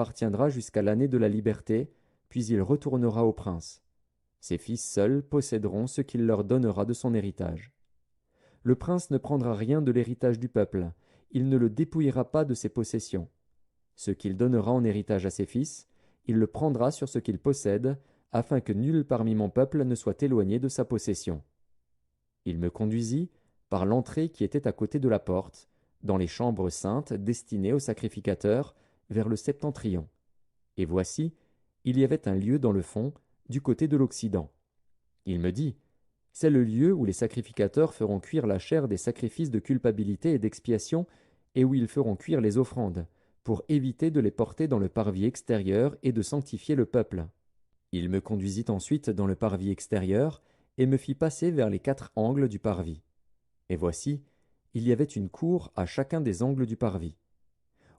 appartiendra jusqu'à l'année de la liberté, puis il retournera au prince. Ses fils seuls posséderont ce qu'il leur donnera de son héritage. Le prince ne prendra rien de l'héritage du peuple, il ne le dépouillera pas de ses possessions. Ce qu'il donnera en héritage à ses fils, il le prendra sur ce qu'il possède, afin que nul parmi mon peuple ne soit éloigné de sa possession. Il me conduisit par l'entrée qui était à côté de la porte, dans les chambres saintes destinées aux sacrificateurs, vers le septentrion. Et voici, il y avait un lieu dans le fond, du côté de l'Occident. Il me dit, « C'est le lieu où les sacrificateurs feront cuire la chair des sacrifices de culpabilité et d'expiation, et où ils feront cuire les offrandes, pour éviter de les porter dans le parvis extérieur et de sanctifier le peuple. » Il me conduisit ensuite dans le parvis extérieur, et me fit passer vers les 4 angles du parvis. Et voici, il y avait une cour à chacun des angles du parvis.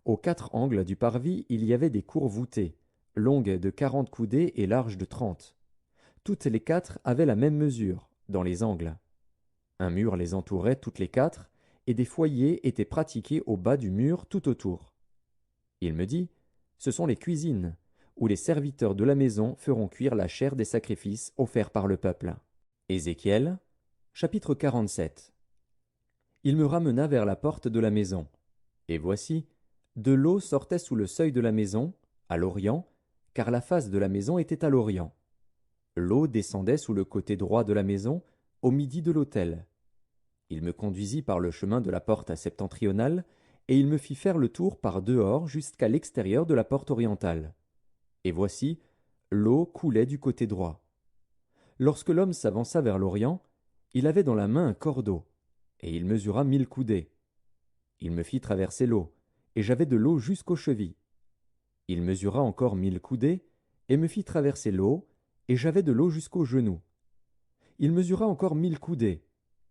Aux 4 angles du parvis, il y avait des cours voûtées, longues de 40 coudées et larges de 30. Toutes les 4 avaient la même mesure, dans les angles. Un mur les entourait toutes les 4, et des foyers étaient pratiqués au bas du mur tout autour. Il me dit, « Ce sont les cuisines, où les serviteurs de la maison feront cuire la chair des sacrifices offerts par le peuple. » Ézéchiel, chapitre 47. Il me ramena vers la porte de la maison. Et voici, de l'eau sortait sous le seuil de la maison, à l'orient, car la face de la maison était à l'orient. L'eau descendait sous le côté droit de la maison, au midi de l'autel. Il me conduisit par le chemin de la porte septentrionale, et il me fit faire le tour par dehors jusqu'à l'extérieur de la porte orientale. Et voici, l'eau coulait du côté droit. Lorsque l'homme s'avança vers l'orient, il avait dans la main un cordeau, et il mesura 1000 coudées. Il me fit traverser l'eau, et j'avais de l'eau jusqu'aux chevilles. Il mesura encore 1000 coudées, et me fit traverser l'eau, et j'avais de l'eau jusqu'aux genoux. Il mesura encore 1000 coudées,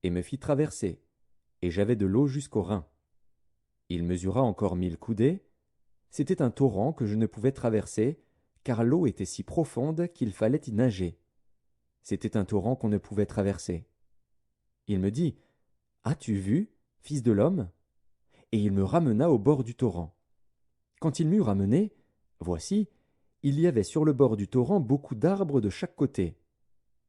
et me fit traverser, et j'avais de l'eau jusqu'aux reins. Il mesura encore 1000 coudées. C'était un torrent que je ne pouvais traverser, car l'eau était si profonde qu'il fallait y nager. C'était un torrent qu'on ne pouvait traverser. Il me dit, « As-tu vu, fils de l'homme ?» Et il me ramena au bord du torrent. Quand il m'eut ramené, voici, il y avait sur le bord du torrent beaucoup d'arbres de chaque côté.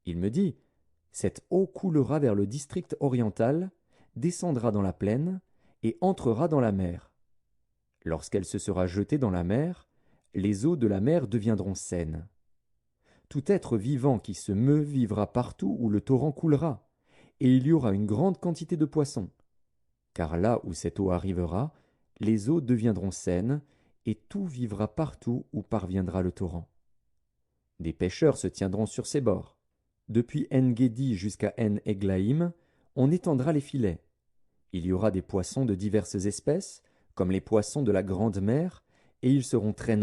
Il me dit, « Cette eau coulera vers le district oriental, descendra dans la plaine, et entrera dans la mer. Lorsqu'elle se sera jetée dans la mer, les eaux de la mer deviendront saines. Tout être vivant qui se meut vivra partout où le torrent coulera, et il y aura une grande quantité de poissons. Car là où cette eau arrivera, les eaux deviendront saines, et tout vivra partout où parviendra le torrent. Des pêcheurs se tiendront sur ses bords. Depuis En-Guédi jusqu'à En-Eglaïm, on étendra les filets. Il y aura des poissons de diverses espèces, comme les poissons de la grande mer, et ils seront très nombreux.